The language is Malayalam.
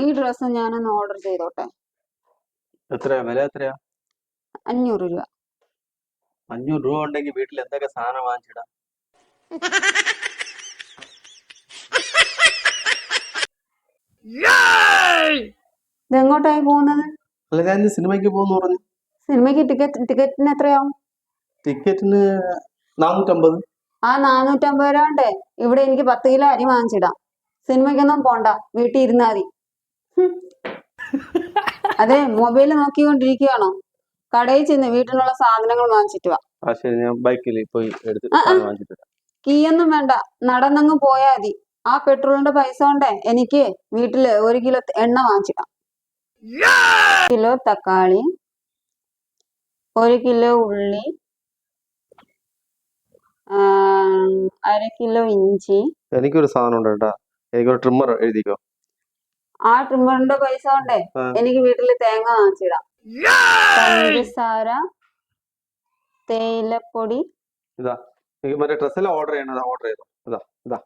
ഈ ഡ്രസ്സ് ഞാനൊന്ന് ഓർഡർ ചെയ്തോട്ടെ. എത്രയാ വില? എത്രയാ? 500 രൂപ. 500 രൂപ ഉണ്ടെങ്കിൽ വീട്ടിൽ എന്തൊക്കെ സാധനം വാങ്ങിച്ചിടാം. ഇതെങ്ങോട്ടായി പോകുന്നത്? അല്ല, ഞാൻ ഇന്ന് സിനിമയ്ക്ക് പോകുന്നു പറഞ്ഞു. സിനിമയ്ക്ക് ടിക്കറ്റിന് എത്രയാവും? ടിക്കറ്റിന് 450. ആ 450 രൂപ ഉണ്ടേ ഇവിടെ എനിക്ക് 10 കിലോ അരി വാങ്ങിച്ചിടാം. സിനിമയ്ക്കൊന്നും പോണ്ട, വീട്ടിൽ ഇരുന്നാ മതി. അതെ, മൊബൈൽ നോക്കിക്കൊണ്ടിരിക്കുകയാണോ? കടയിൽ ചെന്ന് വീട്ടിലുള്ള സാധനങ്ങൾ വാങ്ങിച്ചിട്ട് വാ. ആ ശരി, ഞാൻ ബൈക്കിൽ പോയി എടുത്ത് സാധനം വാങ്ങിച്ചിട്ട് വരാം. കീയൊന്നും വേണ്ട, നടന്നങ്ങ് പോയാ മതി. ആ പെട്രോളിന്റെ പൈസ കൊണ്ടേ എനിക്ക് വീട്ടില് 1 കിലോ എണ്ണ വാങ്ങിച്ചിടാം. 1 കിലോ തക്കാളി, 1 കിലോ ഉള്ളി, 1/2 കിലോ ഇഞ്ചി. എനിക്കൊരു സാധനം ഉണ്ട് കേട്ടാ, എനിക്കൊരു ട്രിമ്മർ എഴുതിക്കോ. ആ ട്രിമ്മറിന്റെ പൈസ കൊണ്ടേ എനിക്ക് വീട്ടില് തേങ്ങ വാങ്ങിച്ചിടാം. പഞ്ചസാര, തേയിലപ്പൊടി. ഇതാ, എനിക്ക് മറ്റേ ഡ്രസ്സെല്ലാം ഓർഡർ ചെയ്യണം. ഓർഡർ ചെയ്തോ. ഇതാ.